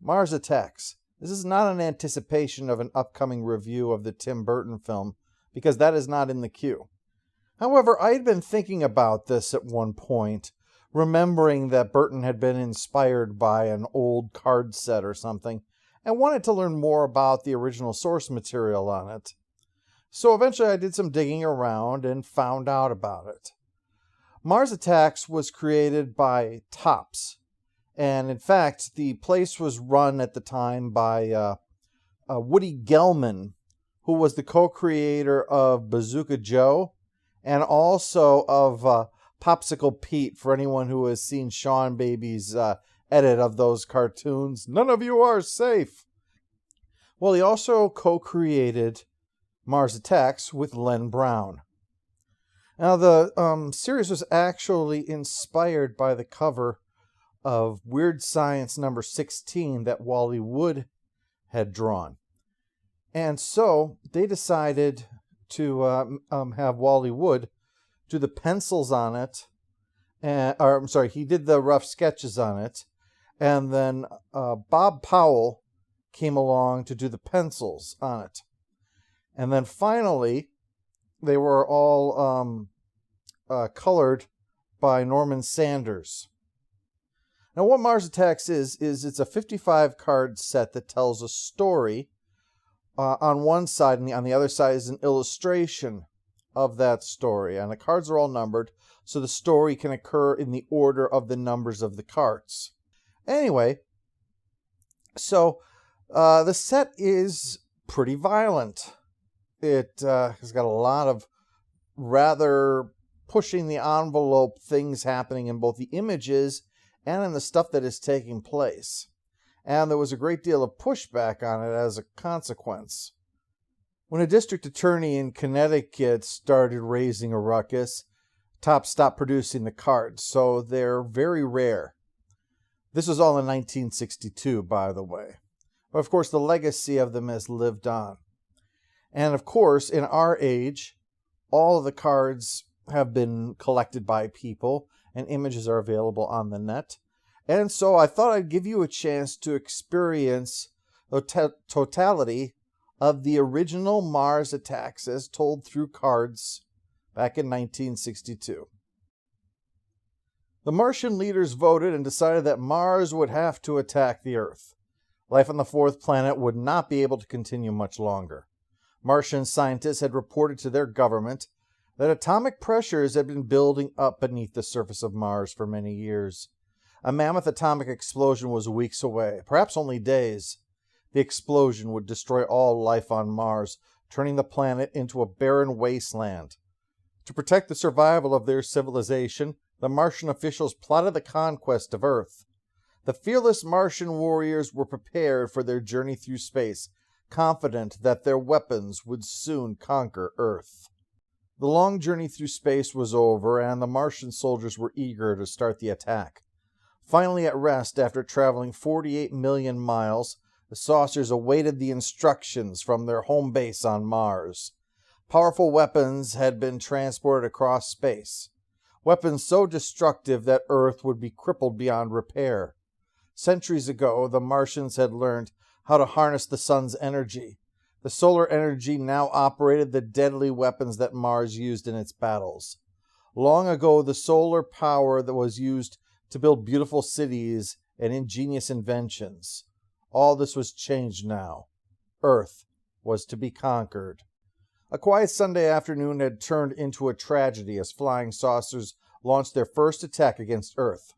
Mars Attacks. This is not an anticipation of an upcoming review of the Tim Burton film, because that is not in the queue. However, I had been thinking about this at one point, remembering that Burton had been inspired by an old card set or something, and wanted to learn more about the original source material on it. So eventually I did some digging around and found out about it. Mars Attacks was created by Topps, and in fact, the place was run at the time by Woody Gelman, who was the co-creator of Bazooka Joe, and also of Popsicle Pete, for anyone who has seen Sean Baby's edit of those cartoons. None of you are safe! Well, he also co-created Mars Attacks with Len Brown. Now, the series was actually inspired by the cover of Weird Science number 16 that Wally Wood had drawn. And so they decided to have Wally Wood do the pencils on it. He did the rough sketches on it. And then Bob Powell came along to do the pencils on it. And then finally, they were all colored by Norman Sanders. Now, what Mars Attacks is it's a 55-card set that tells a story on one side, and on the other side is an illustration of that story. And the cards are all numbered, so the story can occur in the order of the numbers of the cards. Anyway, so the set is pretty violent. It has got a lot of rather pushing the envelope things happening in both the images and in the stuff that is taking place. And there was a great deal of pushback on it as a consequence. When a district attorney in Connecticut started raising a ruckus, Topps stopped producing the cards, so they're very rare. This was all in 1962, by the way. But of course, the legacy of them has lived on. And of course, in our age, all of the cards have been collected by people, and images are available on the net. And so I thought I'd give you a chance to experience the totality of the original Mars Attacks as told through cards back in 1962. The Martian leaders voted and decided that Mars would have to attack the Earth. Life on the fourth planet would not be able to continue much longer. Martian scientists had reported to their government that atomic pressures had been building up beneath the surface of Mars for many years. A mammoth atomic explosion was weeks away, perhaps only days. The explosion would destroy all life on Mars, turning the planet into a barren wasteland. To protect the survival of their civilization, the Martian officials plotted the conquest of Earth. The fearless Martian warriors were prepared for their journey through space, confident that their weapons would soon conquer Earth. The long journey through space was over, and the Martian soldiers were eager to start the attack. Finally at rest after traveling 48 million miles, the saucers awaited the instructions from their home base on Mars. Powerful weapons had been transported across space. Weapons so destructive that Earth would be crippled beyond repair. Centuries ago, the Martians had learned how to harness the sun's energy. The solar energy now operated the deadly weapons that Mars used in its battles. Long ago, the solar power that was used to build beautiful cities and ingenious inventions. All this was changed now. Earth was to be conquered. A quiet Sunday afternoon had turned into a tragedy as flying saucers launched their first attack against Earth.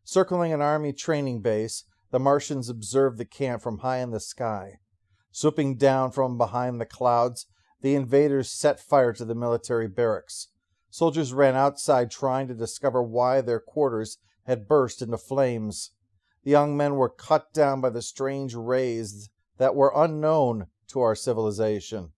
Circling an army training base, the Martians observed the camp from high in the sky. Swooping down from behind the clouds, the invaders set fire to the military barracks. Soldiers ran outside trying to discover why their quarters had burst into flames. The young men were cut down by the strange rays that were unknown to our civilization.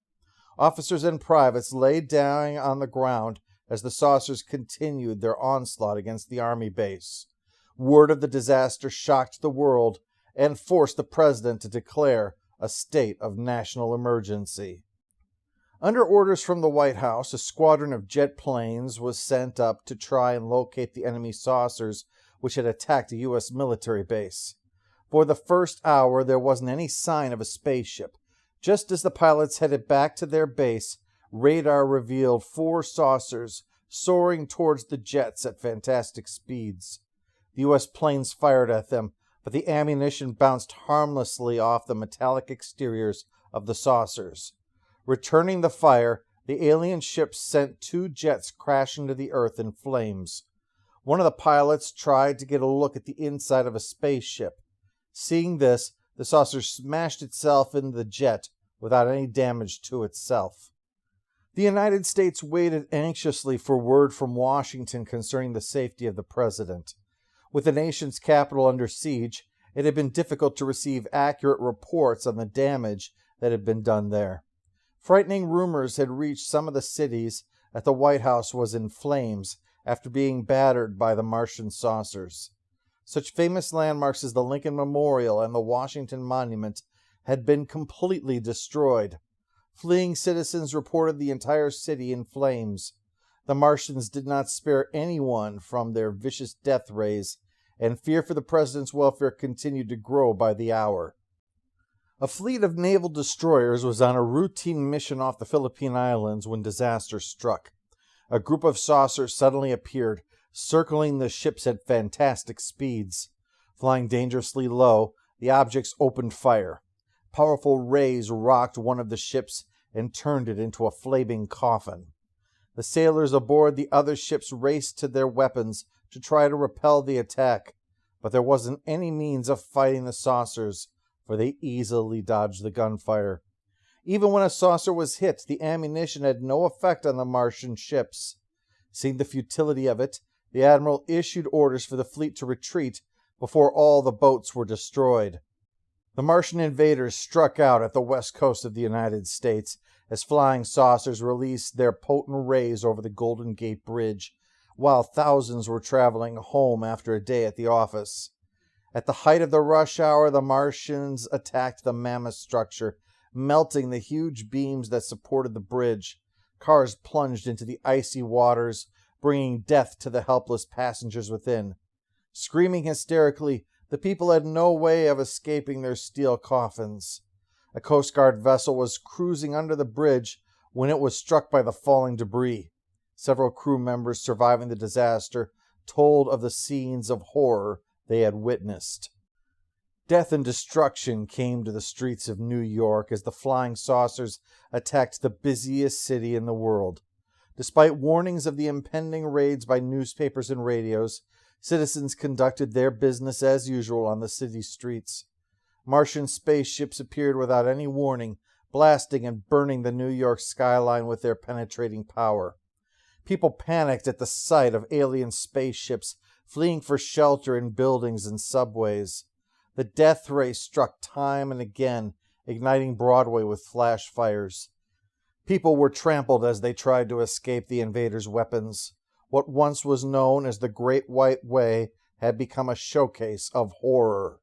Officers and privates lay down on the ground as the saucers continued their onslaught against the army base. Word of the disaster shocked the world and forced the president to declare a state of national emergency. Under orders from the White House, a squadron of jet planes was sent up to try and locate the enemy saucers which had attacked a U.S. military base. For the first hour, there wasn't any sign of a spaceship. Just as the pilots headed back to their base, radar revealed 4 saucers soaring towards the jets at fantastic speeds. The U.S. planes fired at them, but the ammunition bounced harmlessly off the metallic exteriors of the saucers. Returning the fire, the alien ships sent 2 jets crashing to the earth in flames. One of the pilots tried to get a look at the inside of a spaceship. Seeing this, the saucer smashed itself into the jet without any damage to itself. The United States waited anxiously for word from Washington concerning the safety of the president. With the nation's capital under siege, it had been difficult to receive accurate reports on the damage that had been done there. Frightening rumors had reached some of the cities that the White House was in flames after being battered by the Martian saucers. Such famous landmarks as the Lincoln Memorial and the Washington Monument had been completely destroyed. Fleeing citizens reported the entire city in flames. The Martians did not spare anyone from their vicious death rays, and fear for the president's welfare continued to grow by the hour. A fleet of naval destroyers was on a routine mission off the Philippine Islands when disaster struck. A group of saucers suddenly appeared, circling the ships at fantastic speeds. Flying dangerously low, the objects opened fire. Powerful rays rocked one of the ships and turned it into a flaming coffin. The sailors aboard the other ships raced to their weapons to try to repel the attack, but there wasn't any means of fighting the saucers, for they easily dodged the gunfire. Even when a saucer was hit, the ammunition had no effect on the Martian ships. Seeing the futility of it, the admiral issued orders for the fleet to retreat before all the boats were destroyed. The Martian invaders struck out at the west coast of the United States as flying saucers released their potent rays over the Golden Gate Bridge, while thousands were traveling home after a day at the office. At the height of the rush hour, the Martians attacked the mammoth structure, melting the huge beams that supported the bridge. Cars plunged into the icy waters, bringing death to the helpless passengers within. Screaming hysterically, the people had no way of escaping their steel coffins. A Coast Guard vessel was cruising under the bridge when it was struck by the falling debris. Several crew members surviving the disaster told of the scenes of horror they had witnessed. Death and destruction came to the streets of New York as the flying saucers attacked the busiest city in the world. Despite warnings of the impending raids by newspapers and radios, citizens conducted their business as usual on the city streets. Martian spaceships appeared without any warning, blasting and burning the New York skyline with their penetrating power. People panicked at the sight of alien spaceships fleeing for shelter in buildings and subways. The death ray struck time and again, igniting Broadway with flash fires. People were trampled as they tried to escape the invaders' weapons. What once was known as the Great White Way had become a showcase of horror.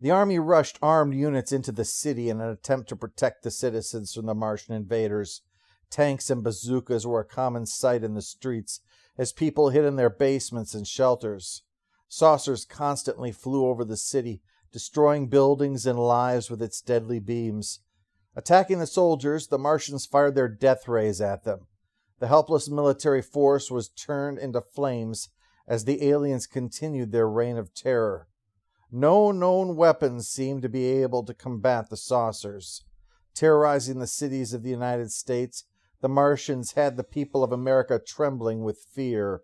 The army rushed armed units into the city in an attempt to protect the citizens from the Martian invaders. Tanks and bazookas were a common sight in the streets as people hid in their basements and shelters. Saucers constantly flew over the city, destroying buildings and lives with its deadly beams. Attacking the soldiers, the Martians fired their death rays at them. The helpless military force was turned into flames as the aliens continued their reign of terror. No known weapons seemed to be able to combat the saucers. Terrorizing the cities of the United States, the Martians had the people of America trembling with fear.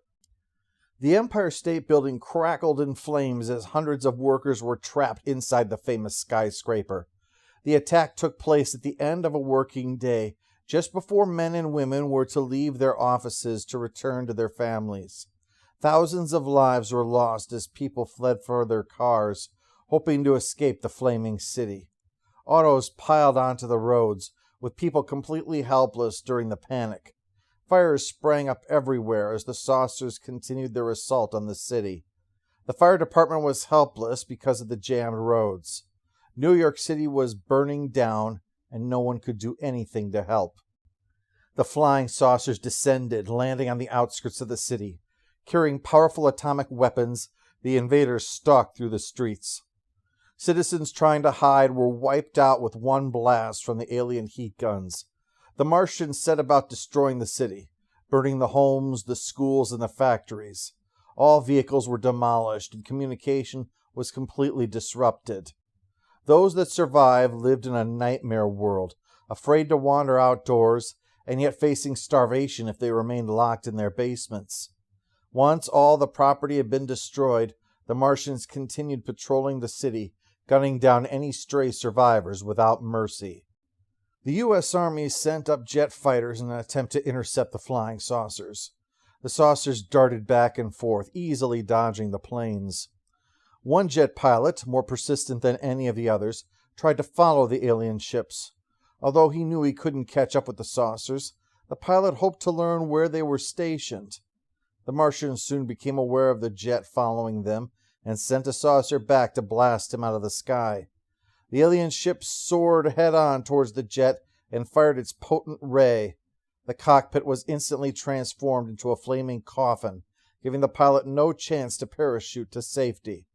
The Empire State Building crackled in flames as hundreds of workers were trapped inside the famous skyscraper. The attack took place at the end of a working day, just before men and women were to leave their offices to return to their families. Thousands of lives were lost as people fled for their cars, hoping to escape the flaming city. Autos piled onto the roads, with people completely helpless during the panic. Fires sprang up everywhere as the saucers continued their assault on the city. The fire department was helpless because of the jammed roads. New York City was burning down, and no one could do anything to help. The flying saucers descended, landing on the outskirts of the city. Carrying powerful atomic weapons, the invaders stalked through the streets. Citizens trying to hide were wiped out with one blast from the alien heat guns. The Martians set about destroying the city, burning the homes, the schools, and the factories. All vehicles were demolished and communication was completely disrupted. Those that survived lived in a nightmare world, afraid to wander outdoors, and yet facing starvation if they remained locked in their basements. Once all the property had been destroyed, the Martians continued patrolling the city, gunning down any stray survivors without mercy. The U.S. Army sent up jet fighters in an attempt to intercept the flying saucers. The saucers darted back and forth, easily dodging the planes. One jet pilot, more persistent than any of the others, tried to follow the alien ships. Although he knew he couldn't catch up with the saucers, the pilot hoped to learn where they were stationed. The Martians soon became aware of the jet following them and sent a saucer back to blast him out of the sky. The alien ship soared head-on towards the jet and fired its potent ray. The cockpit was instantly transformed into a flaming coffin, giving the pilot no chance to parachute to safety.